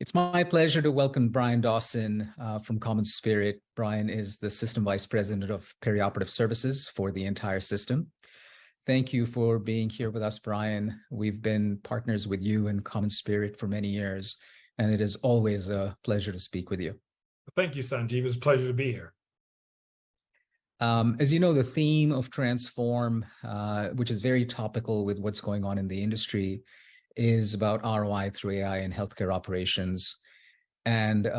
It's my pleasure to welcome Brian Dawson from CommonSpirit. Brian is the System Vice President of Perioperative Services for the entire system. Thank you for being here with us, Brian. We've been partners with you and CommonSpirit for many years, and it is always a pleasure to speak with you. Thank you, Sanjeev. It's a pleasure to be here. As you know, the theme of Transform, which is very topical with what's going on in the industry, is about ROI through AI in healthcare operations. And,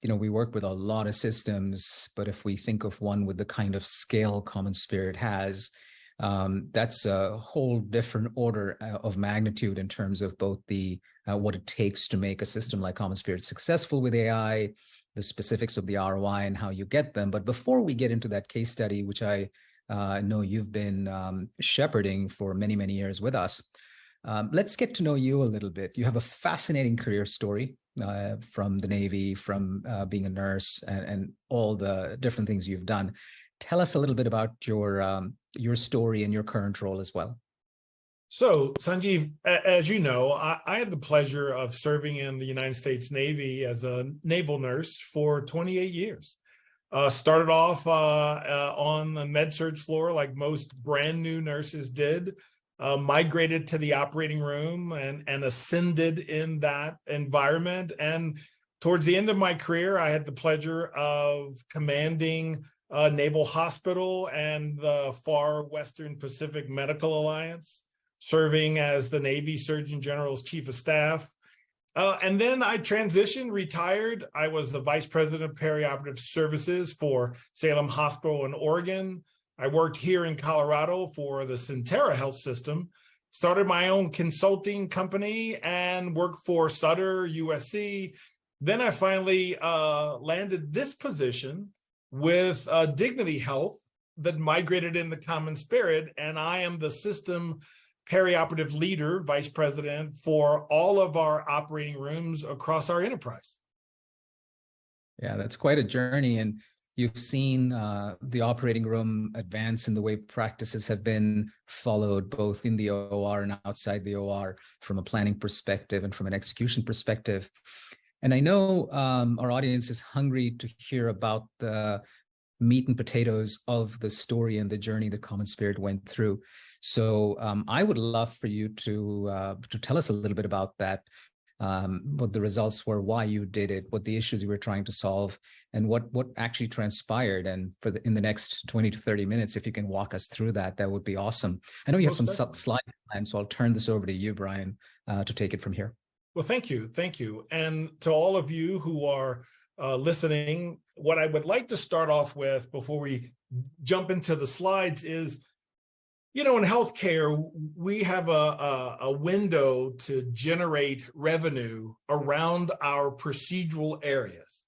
we work with a lot of systems, but if we think of one with the kind of scale CommonSpirit has, that's a whole different order of magnitude in terms of both the what it takes to make a system like CommonSpirit successful with AI, the specifics of the ROI and how you get them. But before we get into that case study, which I know you've been shepherding for many, many years with us, let's get to know you a little bit. You have a fascinating career story from the Navy, from being a nurse, and all the different things you've done. Tell us a little bit about your story and your current role as well. So, Sanjeev, as you know, I had the pleasure of serving in the United States Navy as a naval nurse for 28 years. Started off on the med-surg floor like most brand new nurses did. Migrated to the operating room and ascended in that environment. And towards the end of my career, I had the pleasure of commanding Naval Hospital and the Far Western Pacific Medical Alliance, serving as the Navy Surgeon General's Chief of Staff. And then I transitioned, retired. I was the Vice President of Perioperative Services for Salem Hospital in Oregon. I worked here in Colorado for the Centera Health System, started my own consulting company and worked for Sutter, USC. Then I finally landed this position with Dignity Health that migrated in the CommonSpirit, and I am the system perioperative leader, vice president for all of our operating rooms across our enterprise. Yeah, that's quite a journey. And you've seen the operating room advance in the way practices have been followed, both in the OR and outside the OR, from a planning perspective and from an execution perspective. And I know our audience is hungry to hear about the meat and potatoes of the story and the journey that CommonSpirit went through. So I would love for you to tell us a little bit about that. What the results were, why you did it, what the issues you were trying to solve, and what actually transpired. And in the next 20 to 30 minutes, if you can walk us through that, that would be awesome. I know you have some slides planned, so I'll turn this over to you, Brian, to take it from here. Well, thank you. Thank you. And to all of you who are listening, what I would like to start off with before we jump into the slides is, in healthcare, we have a window to generate revenue around our procedural areas.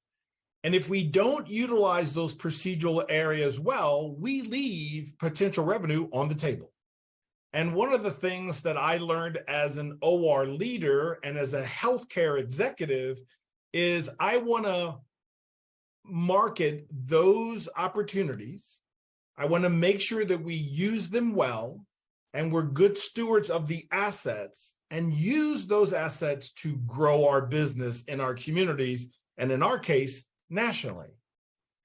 And if we don't utilize those procedural areas well, we leave potential revenue on the table. And one of the things that I learned as an OR leader and as a healthcare executive is I want to market those opportunities. I want to make sure that we use them well and we're good stewards of the assets and use those assets to grow our business in our communities and, in our case, nationally.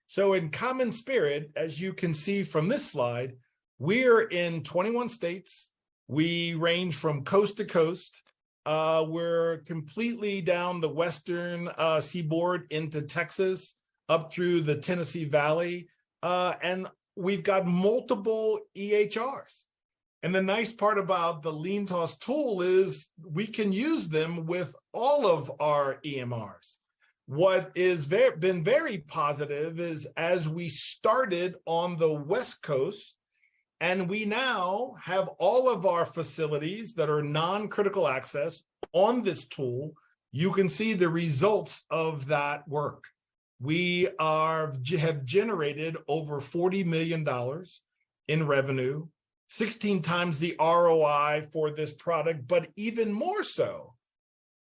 So in CommonSpirit, as you can see from this slide, we're in 21 states. We range from coast to coast. We're completely down the western seaboard into Texas, up through the Tennessee Valley, and we've got multiple EHRs. And the nice part about the LeanTaaS tool is we can use them with all of our EMRs. What is been very positive is as we started on the West Coast, and we now have all of our facilities that are non-critical access on this tool, you can see the results of that work. We have generated over $40 million in revenue, 16 times the ROI for this product, but even more so,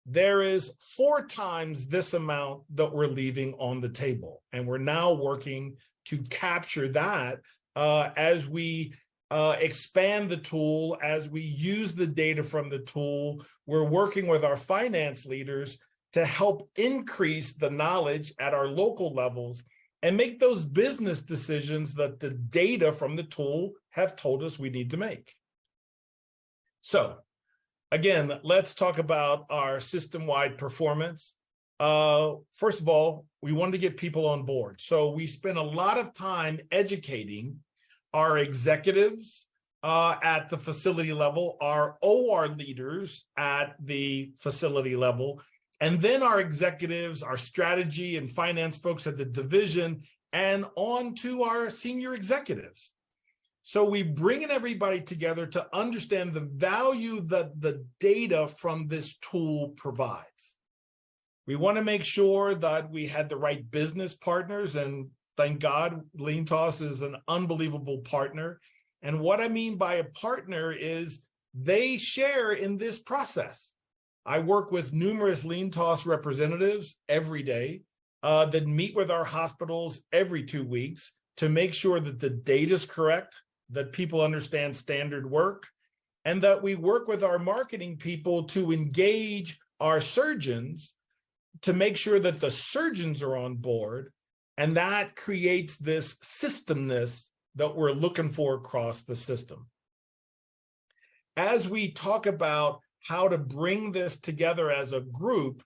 there is 4 times this amount that we're leaving on the table. And we're now working to capture that as we expand the tool, as we use the data from the tool. We're working with our finance leaders to help increase the knowledge at our local levels and make those business decisions that the data from the tool have told us we need to make. So again, let's talk about our system-wide performance. First of all, we wanted to get people on board. So we spent a lot of time educating our executives at the facility level, our OR leaders at the facility level, and then our executives, our strategy and finance folks at the division, and on to our senior executives. So we bring everybody together to understand the value that the data from this tool provides. We want to make sure that we had the right business partners, and thank God, LeanTaaS is an unbelievable partner. And what I mean by a partner is they share in this process. I work with numerous LeanTaaS representatives every day that meet with our hospitals every 2 weeks to make sure that the data is correct, that people understand standard work, and that we work with our marketing people to engage our surgeons to make sure that the surgeons are on board, and that creates this systemness that we're looking for across the system. As we talk about how to bring this together as a group,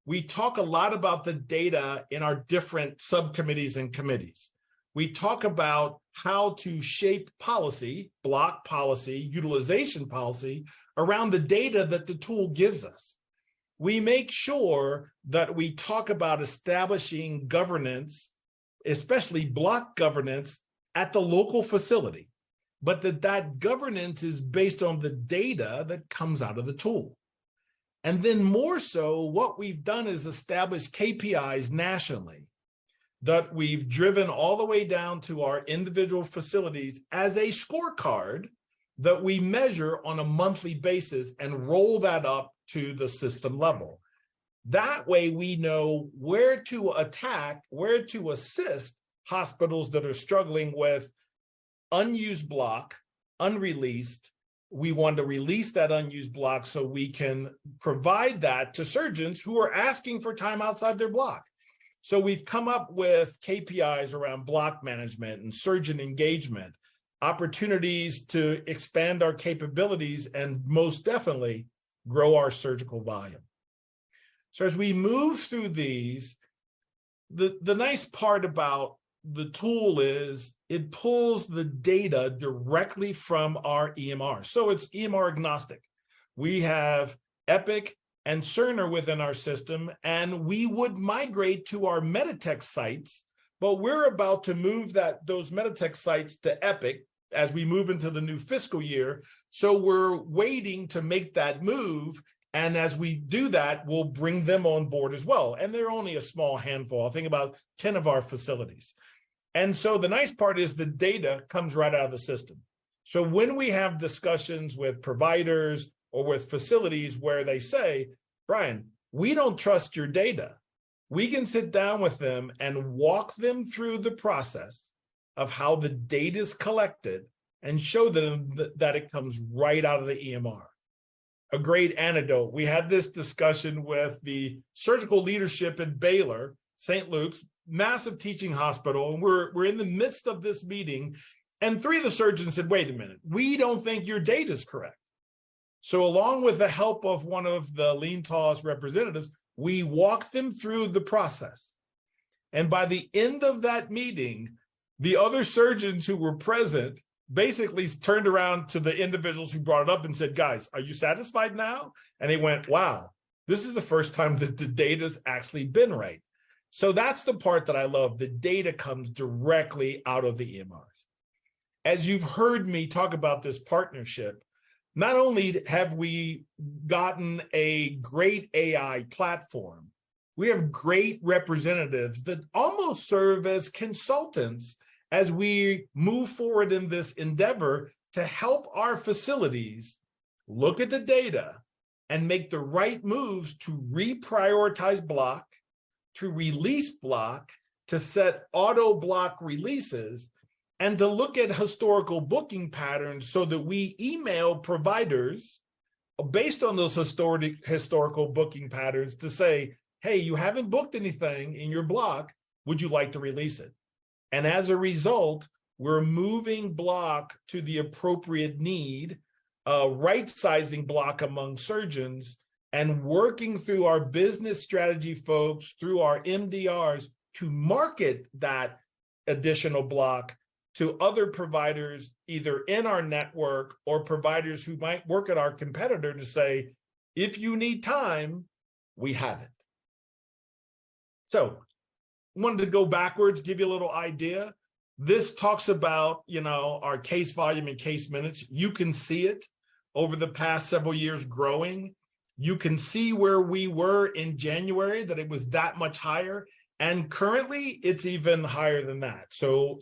we talk a lot about the data in our different subcommittees and committees. We talk about how to shape policy, block policy, utilization policy around the data that the tool gives us. We make sure that we talk about establishing governance, especially block governance at the local facility, but that governance is based on the data that comes out of the tool. And then more so, what we've done is establish KPIs nationally that we've driven all the way down to our individual facilities as a scorecard that we measure on a monthly basis and roll that up to the system level. That way we know where to attack, where to assist hospitals that are struggling with unused block, unreleased. We want to release that unused block so we can provide that to surgeons who are asking for time outside their block. So we've come up with KPIs around block management and surgeon engagement, opportunities to expand our capabilities, and most definitely grow our surgical volume. So as we move through these, the nice part about the tool is it pulls the data directly from our EMR. So it's EMR agnostic. We have Epic and Cerner within our system, and we would migrate to our Meditech sites, but we're about to move those Meditech sites to Epic as we move into the new fiscal year. So we're waiting to make that move. And as we do that, we'll bring them on board as well. And they're only a small handful. I think about 10 of our facilities. And so the nice part is the data comes right out of the system. So when we have discussions with providers or with facilities where they say, Brian, we don't trust your data, we can sit down with them and walk them through the process of how the data is collected and show them that it comes right out of the EMR. A great anecdote, we had this discussion with the surgical leadership at Baylor, St. Luke's, massive teaching hospital, and we're in the midst of this meeting, and 3 of the surgeons said, wait a minute, we don't think your data is correct. So along with the help of one of the LeanTaaS representatives, we walked them through the process. And by the end of that meeting, the other surgeons who were present basically turned around to the individuals who brought it up and said, guys, are you satisfied now? And they went, wow, this is the first time that the data's actually been right. So that's the part that I love. The data comes directly out of the EMRs. As you've heard me talk about this partnership, not only have we gotten a great AI platform, we have great representatives that almost serve as consultants as we move forward in this endeavor to help our facilities look at the data and make the right moves to reprioritize block, to release block, to set auto block releases, and to look at historical booking patterns so that we email providers based on those historical booking patterns to say, hey, you haven't booked anything in your block. Would you like to release it? And as a result, we're moving block to the appropriate need, right-sizing block among surgeons, and working through our business strategy folks, through our MDRs, to market that additional block to other providers, either in our network or providers who might work at our competitor, to say, if you need time, we have it. So wanted to go backwards, give you a little idea. This talks about, our case volume and case minutes. You can see it over the past several years growing. You can see where we were in January, that it was that much higher. And currently it's even higher than that. So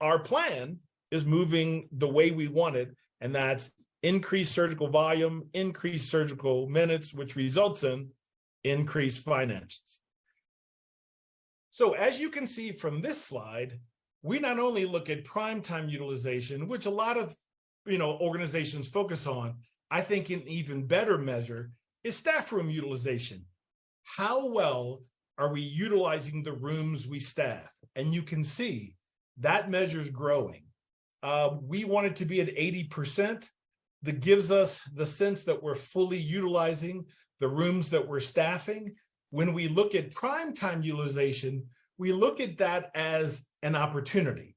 our plan is moving the way we want it, and that's increased surgical volume, increased surgical minutes, which results in increased finances. So as you can see from this slide, we not only look at prime time utilization, which a lot of organizations focus on. I think an even better measure is staff room utilization. How well are we utilizing the rooms we staff? And you can see that measure is growing. We want it to be at 80%. That gives us the sense that we're fully utilizing the rooms that we're staffing. When we look at prime time utilization, we look at that as an opportunity.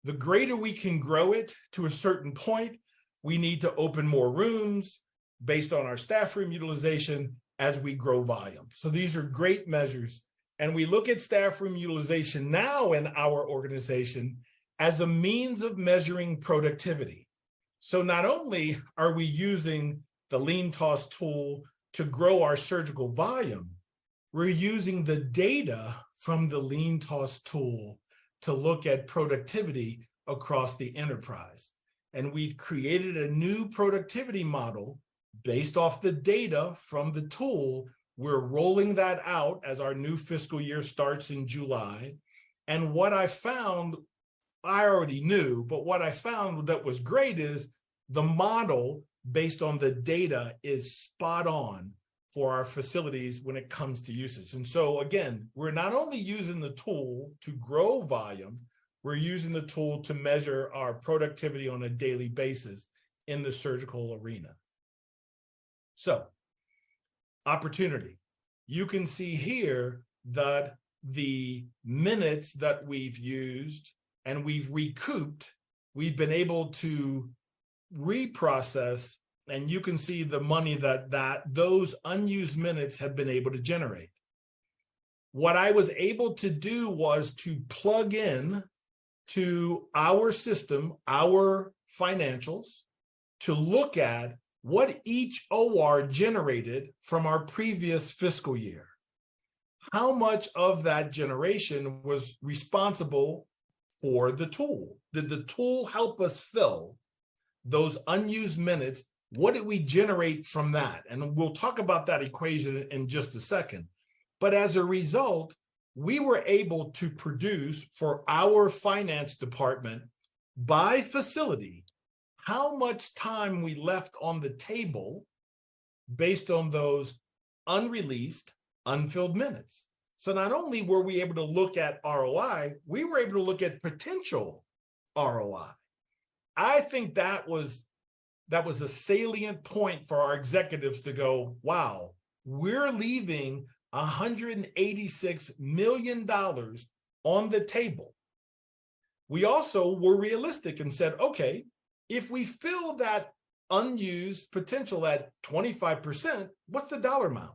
The greater we can grow it to a certain point, we need to open more rooms based on our staff room utilization as we grow volume. So these are great measures. And we look at staff room utilization now in our organization as a means of measuring productivity. So not only are we using the LeanTaaS tool to grow our surgical volume, we're using the data from the LeanTaaS tool to look at productivity across the enterprise. And we've created a new productivity model based off the data from the tool. We're rolling that out as our new fiscal year starts in July. And what I found, I already knew, but what I found that was great is the model based on the data is spot on for our facilities when it comes to usage. And so again, we're not only using the tool to grow volume, we're using the tool to measure our productivity on a daily basis in the surgical arena. So, opportunity. You can see here that the minutes that we've used and we've recouped, we've been able to reprocess, and you can see the money that those unused minutes have been able to generate. What I was able to do was to plug in to our system, our financials, to look at what each OR generated from our previous fiscal year. How much of that generation was responsible for the tool? Did the tool help us fill those unused minutes? What did we generate from that? And we'll talk about that equation in just a second. But as a result, we were able to produce for our finance department by facility how much time we left on the table based on those unreleased, unfilled minutes. So not only were we able to look at ROI, we were able to look at potential ROI. I think that was a salient point for our executives to go, wow, we're leaving $186 million on the table. We also were realistic and said, okay, if we fill that unused potential at 25%, what's the dollar amount?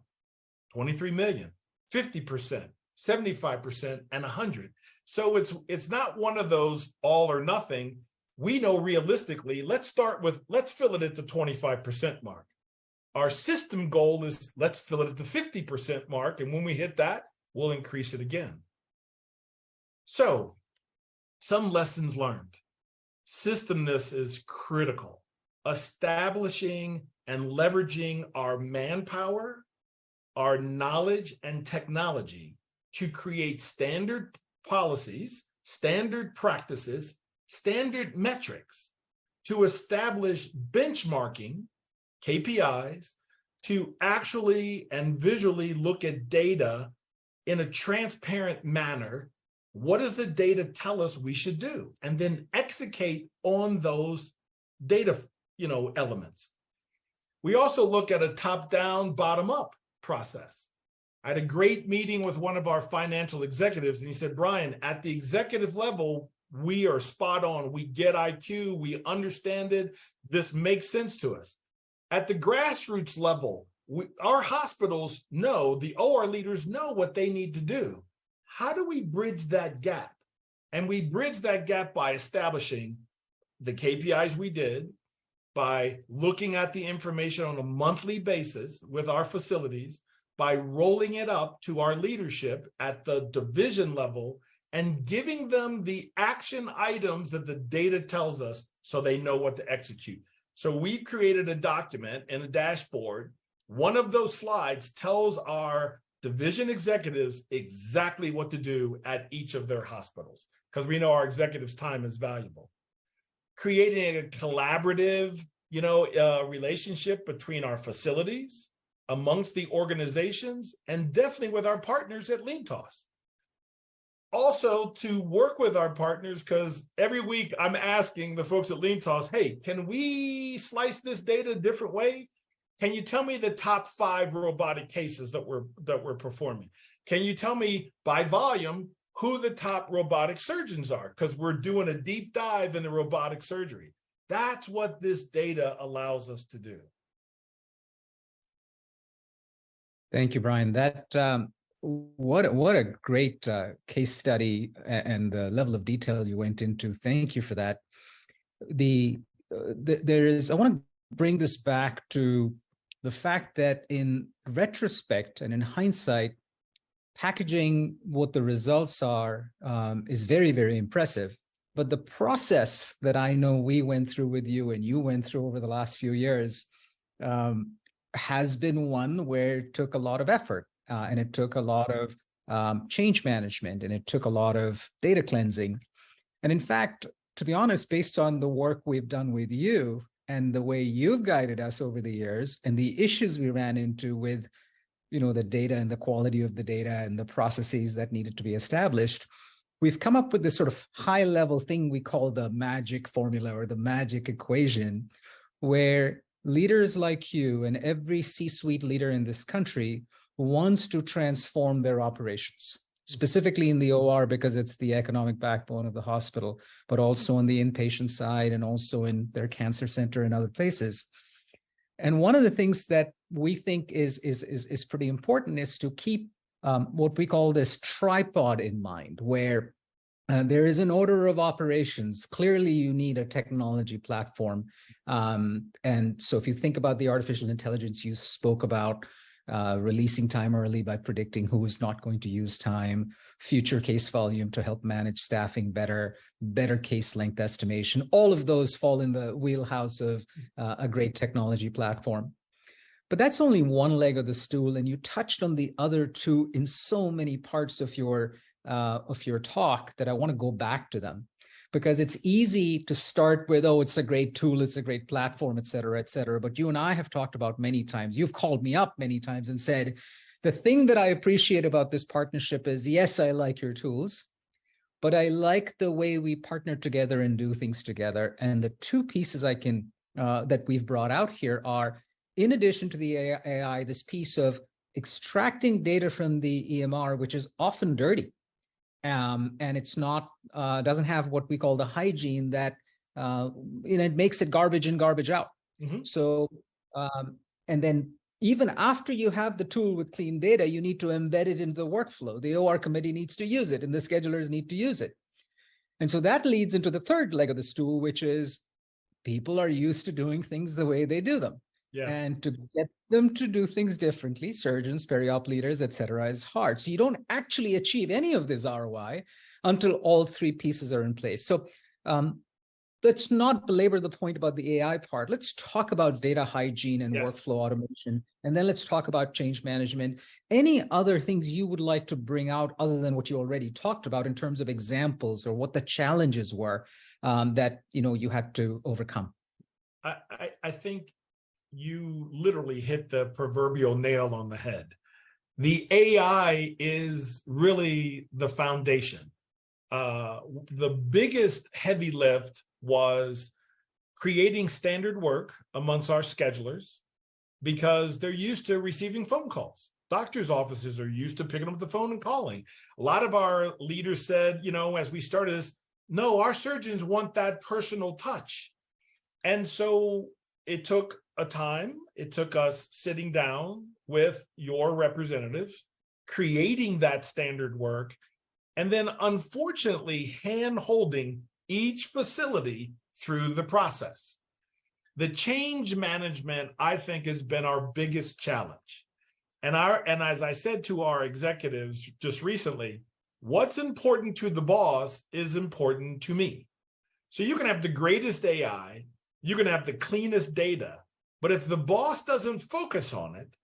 23 million, 50%, 75%, and 100. So it's not one of those all or nothing. We know realistically, let's fill it at the 25% mark. Our system goal is let's fill it at the 50% mark. And when we hit that, we'll increase it again. So some lessons learned. Systemness is critical. Establishing and leveraging our manpower, our knowledge and technology to create standard policies, standard practices, standard metrics to establish benchmarking KPIs to actually and visually look at data in a transparent manner. What does the data tell us we should do? And then execute on those data, elements. We also look at a top-down, bottom-up process. I had a great meeting with one of our financial executives, and he said, Brian, at the executive level, we are spot on. We get IQ, we understand it. This makes sense to us. At the grassroots level, our hospitals know, the OR leaders know what they need to do. How do we bridge that gap? And we bridge that gap by establishing the KPIs we did, by looking at the information on a monthly basis with our facilities, by rolling it up to our leadership at the division level and giving them the action items that the data tells us so they know what to execute. So we've created a document in a dashboard. One of those slides tells our division executives exactly what to do at each of their hospitals, because we know our executives' time is valuable. Creating a collaborative, relationship between our facilities, amongst the organizations, and definitely with our partners at LeanTaaS. Also to work with our partners, because every week I'm asking the folks at LeanTaaS, hey, can we slice this data a different way? Can you tell me the top 5 robotic cases that we're performing? Can you tell me by volume who the top robotic surgeons are? Because we're doing a deep dive into robotic surgery. That's what this data allows us to do. Thank you, Brian. That what a great case study, and the level of detail you went into. Thank you for that. I want to bring this back to the fact that in retrospect and in hindsight, packaging what the results are is very, very impressive. But the process that I know we went through with you and you went through over the last few years has been one where it took a lot of effort, and it took a lot of change management, and it took a lot of data cleansing. And in fact, to be honest, based on the work we've done with you and the way you've guided us over the years and the issues we ran into with the data and the quality of the data and the processes that needed to be established, we've come up with this sort of high level thing we call the magic formula or the magic equation, where leaders like you and every C-suite leader in this country wants to transform their operations, specifically in the OR because it's the economic backbone of the hospital, but also on the inpatient side and also in their cancer center and other places. And one of the things that we think is pretty important is to keep what we call this tripod in mind, where there is an order of operations. Clearly, you need a technology platform. And so if you think about the artificial intelligence you spoke about, releasing time early by predicting who is not going to use time, future case volume to help manage staffing better case length estimation, all of those fall in the wheelhouse of a great technology platform. But that's only one leg of the stool, and you touched on the other two in so many parts of your talk that I want to go back to them, because it's easy to start with, oh, it's a great tool, it's a great platform, et cetera, et cetera. But you and I have talked about many times, you've called me up many times and said, the thing that I appreciate about this partnership is, yes, I like your tools, but I like the way we partner together and do things together. And the two pieces that we've brought out here are, in addition to the AI, this piece of extracting data from the EMR, which is often dirty, and it's not doesn't have what we call the hygiene that it makes it garbage in, garbage out. Mm-hmm. So and then even after you have the tool with clean data, you need to embed it into the workflow. The OR committee needs to use it, and the schedulers need to use it. And so that leads into the third leg of the stool, which is people are used to doing things the way they do them. Yes. And to get them to do things differently, surgeons, periop leaders, et cetera, is hard. So you don't actually achieve any of this ROI until all three pieces are in place. So let's not belabor the point about the AI part. Let's talk about data hygiene and workflow automation. And then let's talk about change management. Any other things you would like to bring out other than what you already talked about in terms of examples or what the challenges were that you had to overcome? I think you literally hit the proverbial nail on the head. The AI is really the foundation. The biggest heavy lift was creating standard work amongst our schedulers, because they're used to receiving phone calls. Doctors' offices are used to picking up the phone and calling. A lot of our leaders said, as we started this, no, our surgeons want that personal touch. And so it took a time. It took us sitting down with your representatives, creating that standard work, and then unfortunately hand-holding each facility through the process. The change management, I think, has been our biggest challenge. And as I said to our executives just recently, what's important to the boss is important to me. So you can have the greatest AI, you can have the cleanest data, but if the boss doesn't focus on it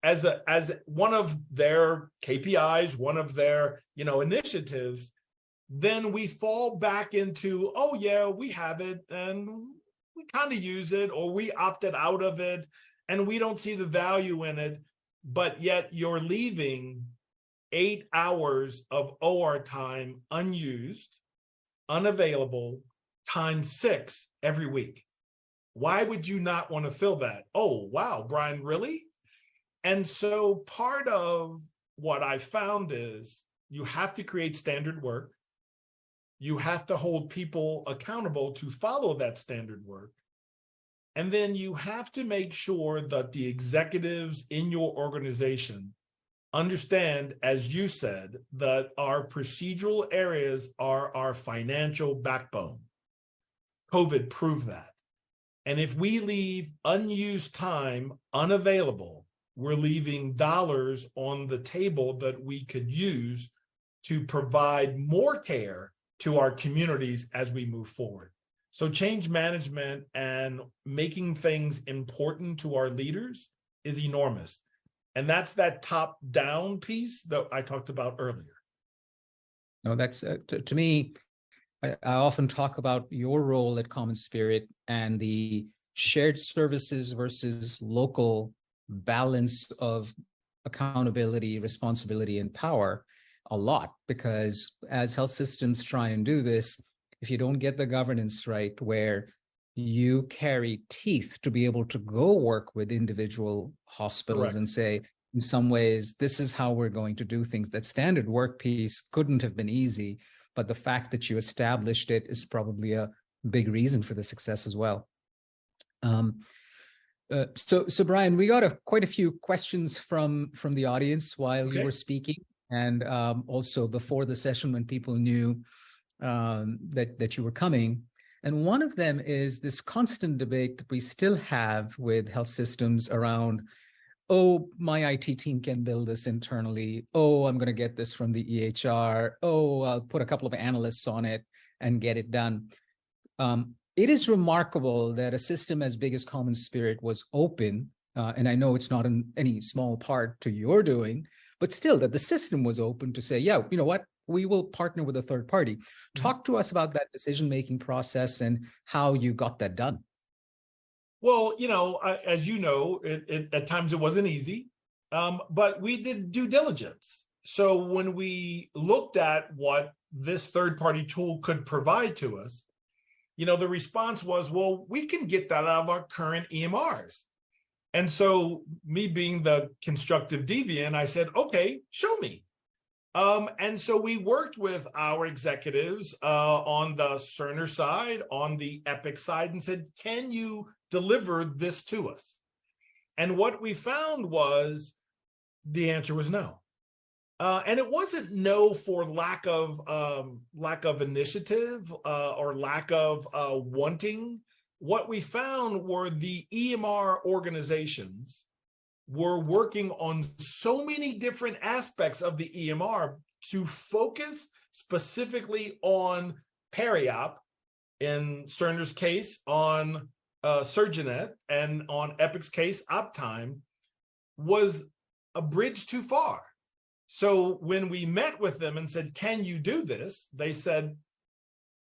as one of their KPIs, one of their initiatives, then we fall back into, oh yeah, we have it and we kind of use it, or we opted out of it and we don't see the value in it, but yet you're leaving 8 hours of OR time unused, unavailable, times 6 every week. Why would you not want to fill that? Oh, wow, Brian, really? And so part of what I found is you have to create standard work. You have to hold people accountable to follow that standard work. And then you have to make sure that the executives in your organization understand, as you said, that our procedural areas are our financial backbone. COVID proved that. And if we leave unused time unavailable, we're leaving dollars on the table that we could use to provide more care to our communities as we move forward. So change management and making things important to our leaders is enormous. And that's that top-down piece that I talked about earlier. No, that's to me, I often talk about your role at CommonSpirit and the shared services versus local balance of accountability, responsibility, and power a lot, because as health systems try and do this, if you don't get the governance right, where you carry teeth to be able to go work with individual hospitals Correct. And say, in some ways, this is how we're going to do things. That standard work piece couldn't have been easy, but the fact that you established it is probably a big reason for the success as well. So Brian, we got quite a few questions from the audience while you were speaking, and also before the session when people knew that you were coming. And one of them is this constant debate that we still have with health systems around, oh, my IT team can build this internally. Oh, I'm going to get this from the EHR. Oh, I'll put a couple of analysts on it and get it done. It is remarkable that a system as big as CommonSpirit was open, and I know it's not in any small part to your doing, but still that the system was open to say, yeah, you know what, we will partner with a third party. Talk to us about that decision-making process and how you got that done. Well, as you know, at times it wasn't easy, but we did due diligence. So when we looked at what this third-party tool could provide to us, the response was, well, we can get that out of our current EMRs. And so me being the constructive deviant, I said, okay, show me. And so we worked with our executives on the Cerner side, on the Epic side, and said, can you deliver this to us? And what we found was the answer was no. And it wasn't no for lack of initiative or lack of wanting. What we found were the EMR organizations were working on so many different aspects of the EMR to focus specifically on Periop, in Cerner's case, on Surgenet, and on Epic's case, Optime, was a bridge too far. So when we met with them and said, can you do this? They said,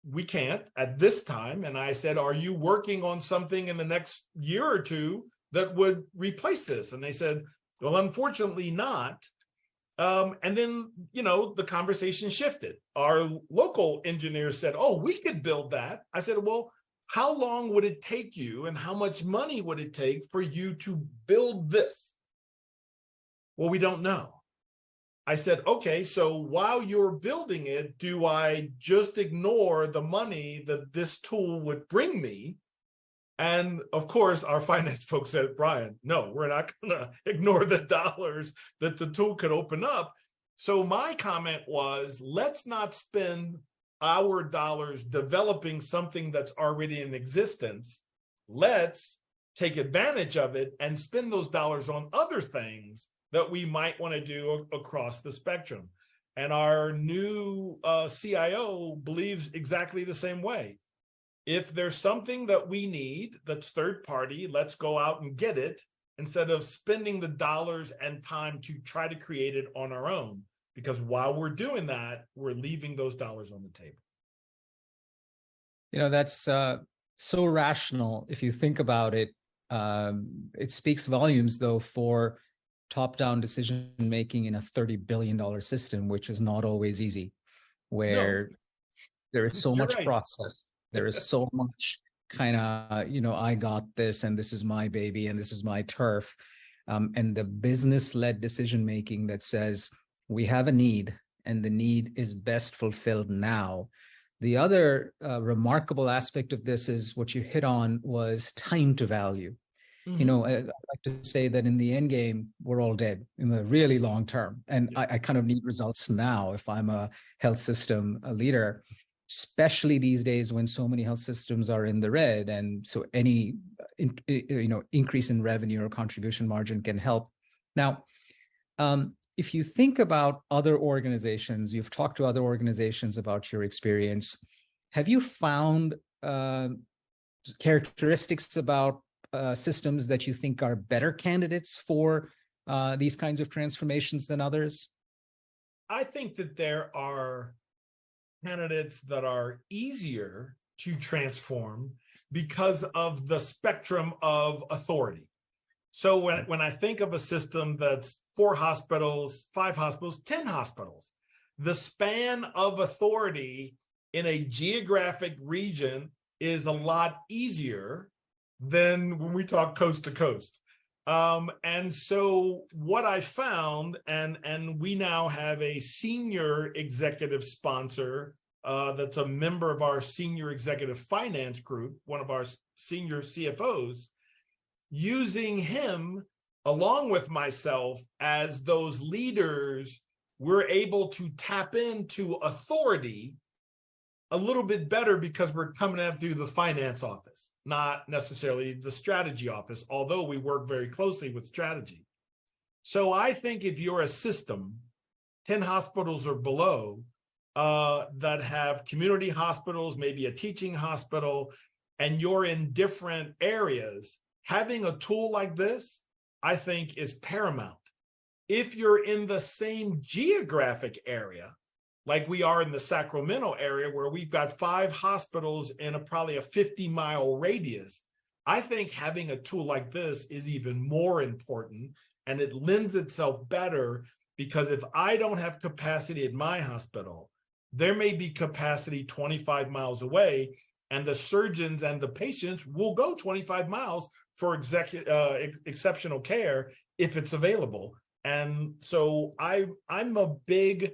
we can't at this time. And I said, are you working on something in the next year or two that would replace this? And they said, well, unfortunately not. And then, the conversation shifted. Our local engineers said, oh, we could build that. I said, well, how long would it take you and how much money would it take for you to build this? Well, we don't know. I said, okay, so while you're building it, do I just ignore the money that this tool would bring me? And of course, our finance folks said, Brian, no, we're not going to ignore the dollars that the tool could open up. So my comment was, let's not spend our dollars developing something that's already in existence. Let's take advantage of it and spend those dollars on other things that we might want to do across the spectrum. And our new CIO believes exactly the same way. If there's something that we need that's third party, let's go out and get it instead of spending the dollars and time to try to create it on our own. Because while we're doing that, we're leaving those dollars on the table. That's so rational. If you think about it, it speaks volumes, though, for top-down decision-making in a $30 billion system, which is not always easy, where there is so much process. There is so much kind of, I got this and this is my baby and this is my turf. And the business-led decision-making that says we have a need and the need is best fulfilled now. The other remarkable aspect of this is what you hit on was time to value. Mm-hmm. I like to say that in the end game, we're all dead in the really long term. And I kind of need results now if I'm a health system leader, especially these days when so many health systems are in the red. And so any increase in revenue or contribution margin can help. Now, if you think about other organizations, you've talked to other organizations about your experience. Have you found characteristics about systems that you think are better candidates for these kinds of transformations than others? I think that there are candidates that are easier to transform because of the spectrum of authority. So when I think of a system that's 4 hospitals, 5 hospitals, 10 hospitals, the span of authority in a geographic region is a lot easier than when we talk coast to coast. And so what I found, and we now have a senior executive sponsor that's a member of our senior executive finance group, one of our senior CFOs, using him along with myself as those leaders, we're able to tap into authority a little bit better because we're coming up through the finance office, not necessarily the strategy office, although we work very closely with strategy. So I think if you're a system, 10 hospitals or below, that have community hospitals, maybe a teaching hospital, and you're in different areas, having a tool like this, I think, is paramount. If you're in the same geographic area, like we are in the Sacramento area, where we've got 5 hospitals in probably a 50-mile radius, I think having a tool like this is even more important, and it lends itself better because if I don't have capacity at my hospital, there may be capacity 25 miles away, and the surgeons and the patients will go 25 miles for exceptional care if it's available. And so I'm a big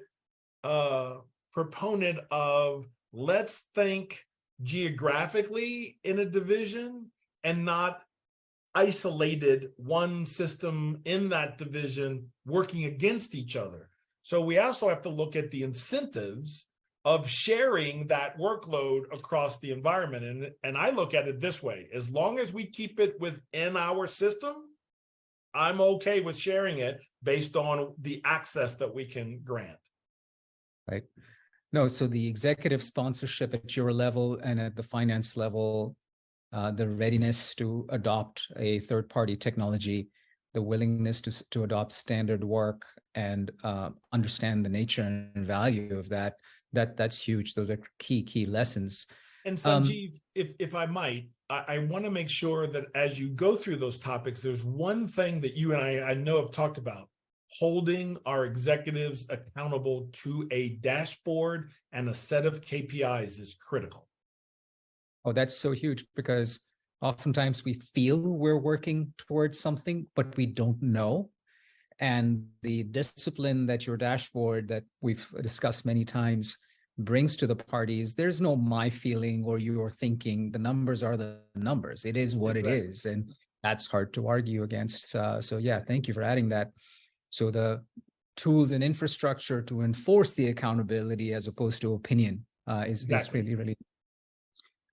proponent of let's think geographically in a division and not isolated one system in that division working against each other. So we also have to look at the incentives of sharing that workload across the environment. And I look at it this way: as long as we keep it within our system, I'm okay with sharing it based on the access that we can grant. Right. No, so the executive sponsorship at your level and at the finance level, the readiness to adopt a third-party technology, the willingness to adopt standard work and understand the nature and value of that's huge. Those are key lessons. And Sanjeev, if I might, I want to make sure that as you go through those topics, there's one thing that you and I know have talked about: holding our executives accountable to a dashboard and a set of KPIs is critical. Oh, that's so huge, because oftentimes we feel we're working towards something, but we don't know. And the discipline that your dashboard, that we've discussed many times, brings to the parties, there's no my feeling or your thinking. The numbers are the numbers. It is what Exactly. it is. And that's hard to argue against. So yeah, thank you for adding that. So the tools and infrastructure to enforce the accountability as opposed to opinion is really, really.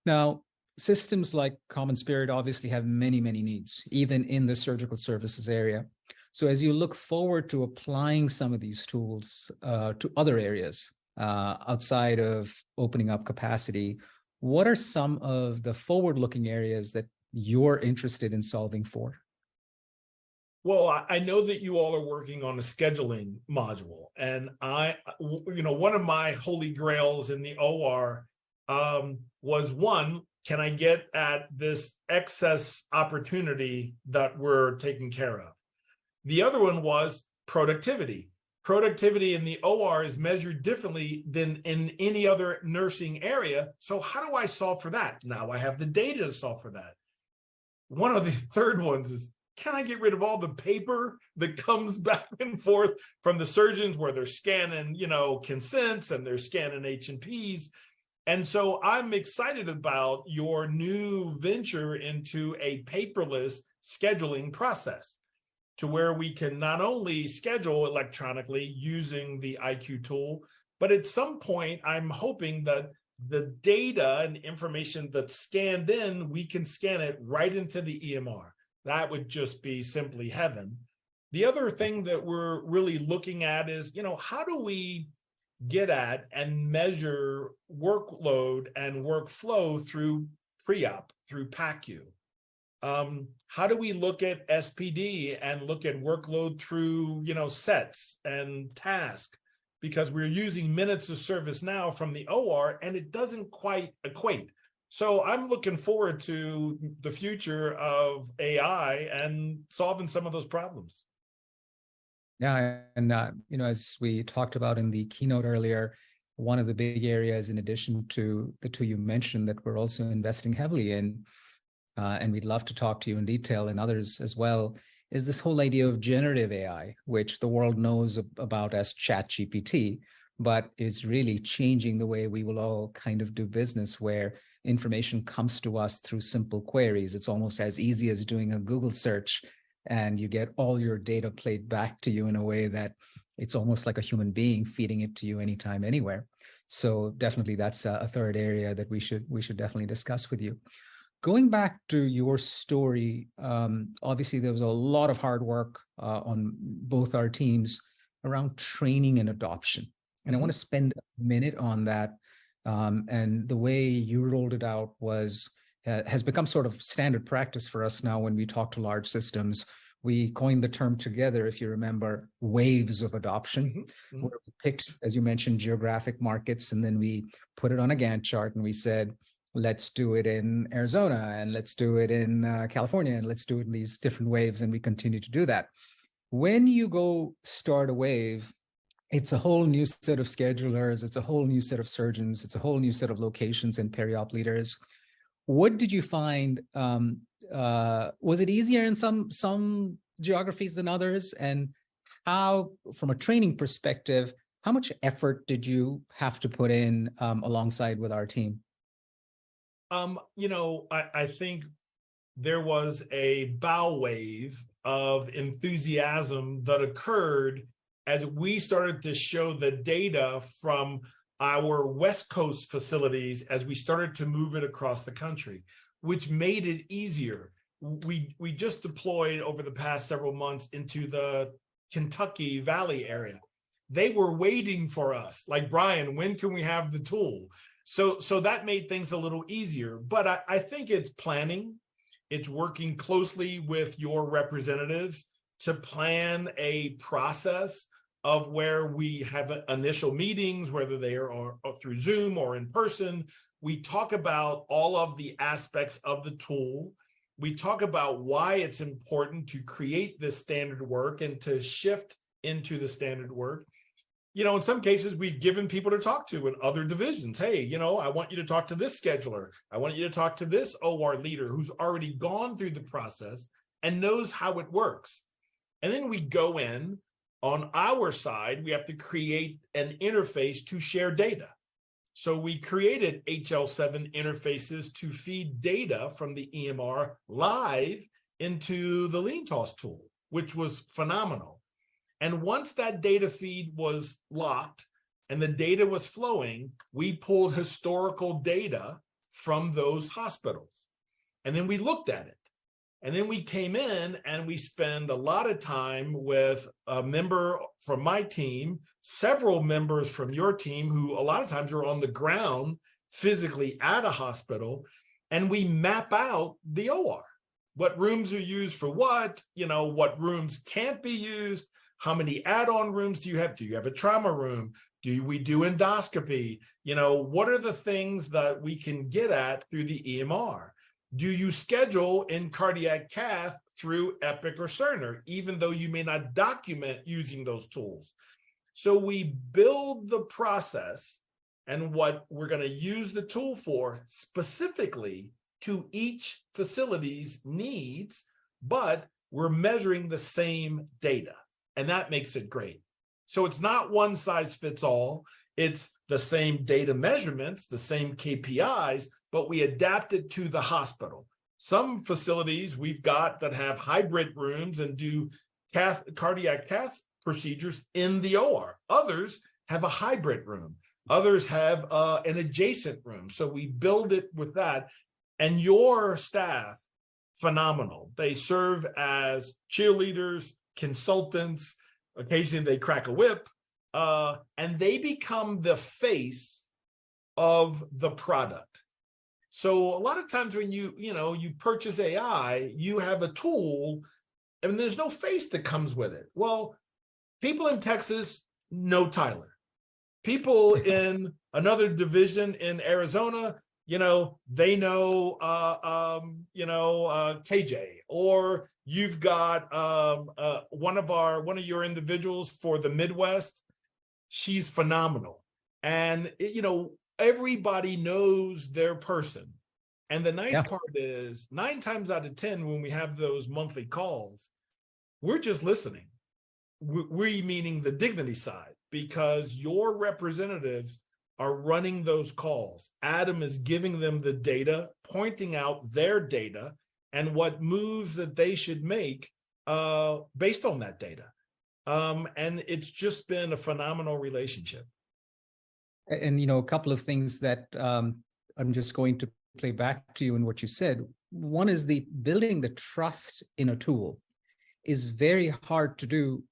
Now, systems like CommonSpirit obviously have many, many needs, even in the surgical services area. So as you look forward to applying some of these tools to other areas outside of opening up capacity, what are some of the forward-looking areas that you're interested in solving for? Well, I know that you all are working on a scheduling module, and one of my holy grails in the OR was, one, can I get at this excess opportunity that we're taking care of? The other one was productivity. Productivity in the OR is measured differently than in any other nursing area. So how do I solve for that? Now I have the data to solve for that. One of the third ones is, can I get rid of all the paper that comes back and forth from the surgeons where they're scanning, consents and they're scanning H&Ps? And so I'm excited about your new venture into a paperless scheduling process, to where we can not only schedule electronically using the IQ tool, but at some point, I'm hoping that the data and information that's scanned in, we can scan it right into the EMR. That would just be simply heaven. The other thing that we're really looking at is, how do we get at and measure workload and workflow through pre-op, through PACU? How do we look at SPD and look at workload through, sets and task? Because we're using minutes of service now from the OR, and it doesn't quite equate. So I'm looking forward to the future of AI and solving some of those problems. Yeah, and as we talked about in the keynote earlier, one of the big areas, in addition to the two you mentioned, that we're also investing heavily in, and we'd love to talk to you in detail and others as well, is this whole idea of generative AI, which the world knows about as ChatGPT, but is really changing the way we will all kind of do business, where information comes to us through simple queries. It's almost as easy as doing a Google search, and you get all your data played back to you in a way that it's almost like a human being feeding it to you anytime, anywhere. So definitely that's a third area that we should definitely discuss with you. Going back to your story, obviously there was a lot of hard work on both our teams around training and adoption. And I want to spend a minute on that. And the way you rolled it out has become sort of standard practice for us now when we talk to large systems. We coined the term together, if you remember, waves of adoption, where we picked, as you mentioned, geographic markets, and then we put it on a Gantt chart and we said, let's do it in Arizona, and let's do it in California, and let's do it in these different waves, and we continue to do that. When you go start a wave, it's a whole new set of schedulers, it's a whole new set of surgeons, it's a whole new set of locations and peri-op leaders. What did you find? Was it easier in some geographies than others? And how, from a training perspective, how much effort did you have to put in alongside with our team? I think there was a bow wave of enthusiasm that occurred as we started to show the data from our West Coast facilities as we started to move it across the country, which made it easier. We just deployed over the past several months into the Kentucky Valley area. They were waiting for us, like, Brian, when can we have the tool? So that made things a little easier. But I think it's planning. It's working closely with your representatives to plan a process of where we have initial meetings, whether they are through Zoom or in person, We talk about all of the aspects of the tool. We talk about why it's important to create this standard work and to shift into the standard work. In some cases, we've given people to talk to in other divisions. Hey, I want you to talk to this scheduler. I want you to talk to this OR leader who's already gone through the process and knows how it works. And then we go in on our side, we have to create an interface to share data. So we created HL7 interfaces to feed data from the EMR live into the LeanTaaS tool, which was phenomenal. And once that data feed was locked and the data was flowing, we pulled historical data from those hospitals. And then we looked at it. And then we came in and we spend a lot of time with a member from my team, several members from your team who a lot of times are on the ground physically at a hospital. And we map out the OR. What rooms are used for what rooms can't be used. How many add-on rooms do you have? Do you have a trauma room? Do we do endoscopy? What are the things that we can get at through the EMR? Do you schedule in cardiac cath through Epic or Cerner, even though you may not document using those tools? So we build the process and what we're going to use the tool for specifically to each facility's needs, but we're measuring the same data. And that makes it great. So it's not one size fits all. It's the same data measurements, the same KPIs, but we adapt it to the hospital. Some facilities we've got that have hybrid rooms and do cardiac cath procedures in the OR. Others have a hybrid room. Others have an adjacent room. So we build it with that. And your staff, phenomenal. They serve as cheerleaders, consultants. Occasionally they crack a whip, and they become the face of the product. So a lot of times when you purchase AI, you have a tool and there's no face that comes with it. Well, people in Texas know Tyler. People in another division in Arizona, they know KJ, or you've got one of your individuals for the Midwest. She's phenomenal. And everybody knows their person. And the nice part is 9 times out of 10, when we have those monthly calls, we're just listening. We meaning the dignity side, because your representatives are running those calls. Adam is giving them the data, pointing out their data and what moves that they should make based on that data. And it's just been a phenomenal relationship. And, a couple of things that I'm just going to play back to you in what you said. One is the building the trust in a tool is very hard to do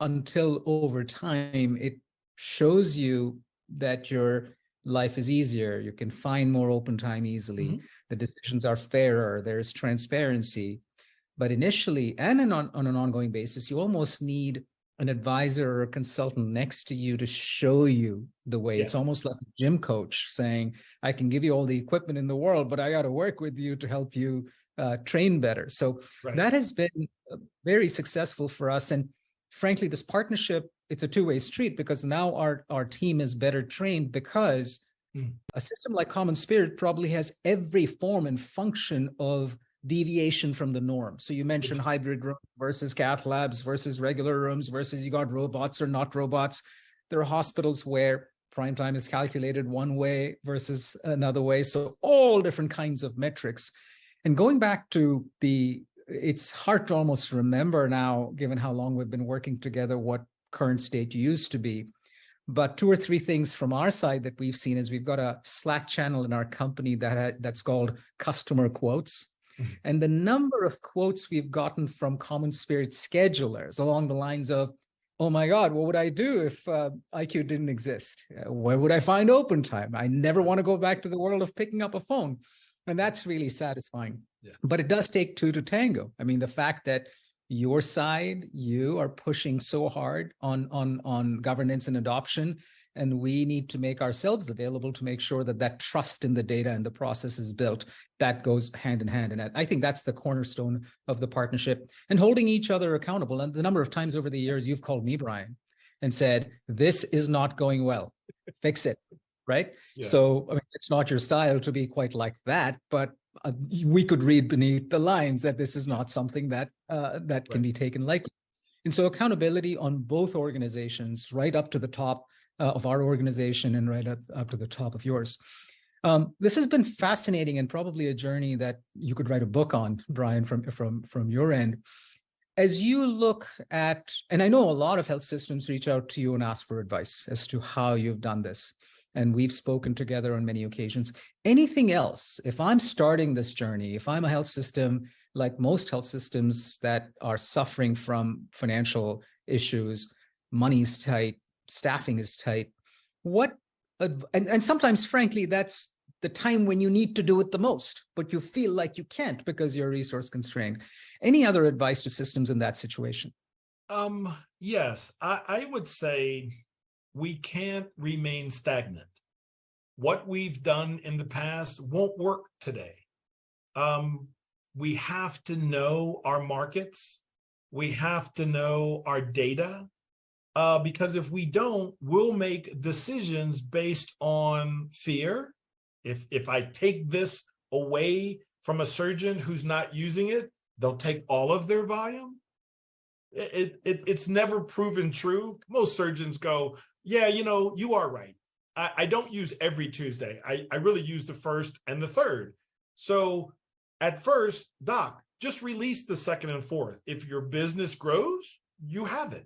until over time it shows you that your life is easier. You can find more open time easily. Mm-hmm. The decisions are fairer. There's transparency. But initially, and on an ongoing basis, you almost need an advisor or a consultant next to you to show you the way. Yes. It's almost like a gym coach saying, I can give you all the equipment in the world, but I got to work with you to help you train better. So that has been very successful for us. And frankly, this partnership, it's a two-way street, because now our team is better trained, because a system like CommonSpirit probably has every form and function of deviation from the norm. So you mentioned hybrid room versus cath labs versus regular rooms versus you got robots or not robots. There are hospitals where prime time is calculated one way versus another way. So all different kinds of metrics. And going back to it's hard to almost remember now, given how long we've been working together, what current state used to be. But 2 or 3 things from our side that we've seen is we've got a Slack channel in our company that's called Customer Quotes. Mm-hmm. And the number of quotes we've gotten from CommonSpirit schedulers along the lines of, oh my God, what would I do if IQ didn't exist? Where would I find open time? I never want to go back to the world of picking up a phone. And that's really satisfying. Yeah. But it does take 2 to tango. I mean, the fact that your side, you are pushing so hard on governance and adoption, And we need to make ourselves available to make sure that that trust in the data and the process is built. That goes hand in hand. And I think that's the cornerstone of the partnership, and holding each other accountable. And the number of times over the years you've called me, Brian, and said, this is not going well, fix it, right? Yeah. So I mean, it's not your style to be quite like that, but we could read beneath the lines that this is not something that can be taken lightly. And so accountability on both organizations, right up to the top of our organization and right up to the top of yours. This has been fascinating and probably a journey that you could write a book on, Brian, from your end. As you look at, and I know a lot of health systems reach out to you and ask for advice as to how you've done this, and we've spoken together on many occasions. Anything else, if I'm starting this journey, if I'm a health system, like most health systems that are suffering from financial issues, money's tight, staffing is tight, and sometimes, frankly, that's the time when you need to do it the most, but you feel like you can't because you're resource constrained. Any other advice to systems in that situation? Yes, I would say we can't remain stagnant. What we've done in the past won't work today. We have to know our markets. We have to know our data, because if we don't, we'll make decisions based on fear. If I take this away from a surgeon who's not using it, they'll take all of their volume. It's never proven true. Most surgeons go, yeah, you are right. I don't use every Tuesday. I really use the first and the third. So at first, doc, just release the second and fourth. If your business grows, you have it.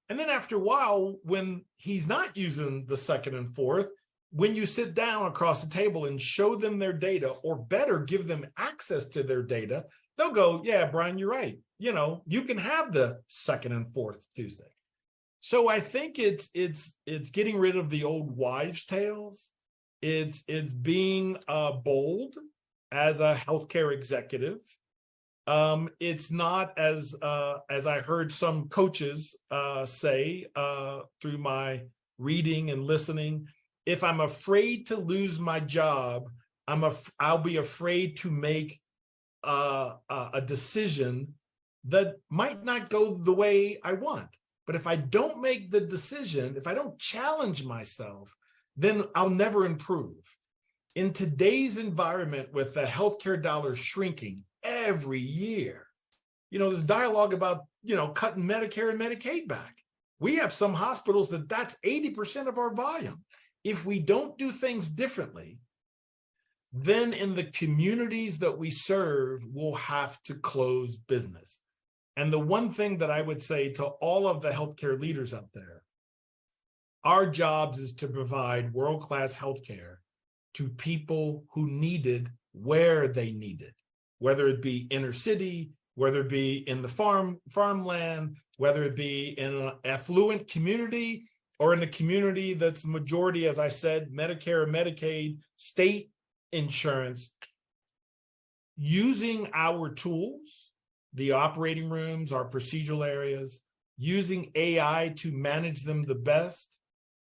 And then after a while, when he's not using the second and fourth, when you sit down across the table and show them their data, or better, give them access to their data, they'll go, yeah, Brian, you're right. You can have the second and fourth Tuesday. So I think it's getting rid of the old wives' tales. It's being bold as a healthcare executive. It's not as I heard some coaches say through my reading and listening. If I'm afraid to lose my job, I'll be afraid to make a decision that might not go the way I want. But if I don't make the decision, if I don't challenge myself, then I'll never improve. In today's environment, with the healthcare dollars shrinking every year, there's dialogue about, cutting Medicare and Medicaid back. We have some hospitals that's 80% of our volume. If we don't do things differently, then in the communities that we serve, we'll have to close business. And the one thing that I would say to all of the healthcare leaders out there, our jobs is to provide world-class healthcare to people who need it where they need it, whether it be inner city, whether it be in the farmland, whether it be in an affluent community, or in a community that's majority, as I said, Medicare or Medicaid, state insurance. Using our tools, the operating rooms, our procedural areas, using AI to manage them the best,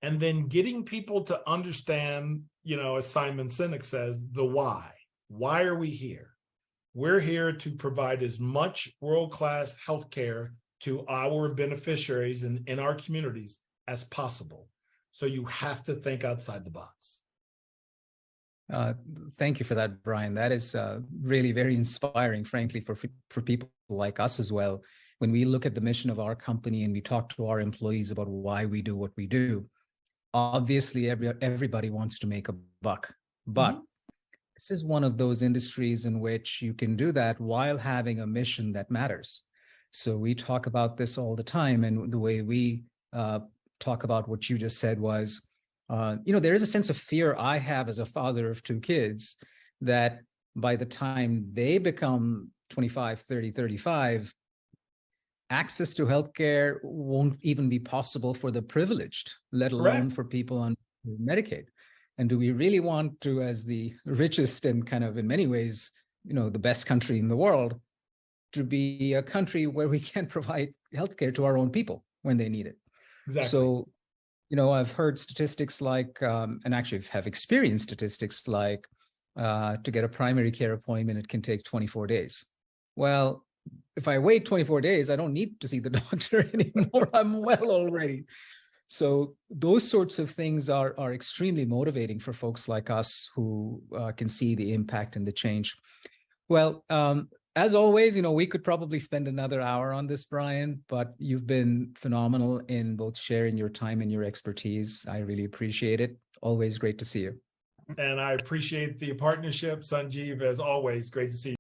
and then getting people to understand, as Simon Sinek says, the why. Why are we here? We're here to provide as much world-class healthcare to our beneficiaries in our communities as possible. So you have to think outside the box. Thank you for that, Brian. That is really very inspiring, frankly, for people like us as well. When we look at the mission of our company and we talk to our employees about why we do what we do, obviously everybody wants to make a buck, but this is one of those industries in which you can do that while having a mission that matters. So we talk about this all the time, and the way we talk about what you just said was, there is a sense of fear I have as a father of two kids that by the time they become 25, 30, 35, access to healthcare won't even be possible for the privileged, let alone for people on Medicaid. And do we really want to, as the richest and kind of in many ways, the best country in the world, to be a country where we can't provide healthcare to our own people when they need it? Exactly. So, I've heard statistics like, and actually have experienced statistics like, to get a primary care appointment, it can take 24 days. Well, if I wait 24 days, I don't need to see the doctor anymore. I'm well already. So those sorts of things are extremely motivating for folks like us who can see the impact and the change. Well, as always, we could probably spend another hour on this, Brian, but you've been phenomenal in both sharing your time and your expertise. I really appreciate it. Always great to see you. And I appreciate the partnership, Sanjeev, as always. Great to see you.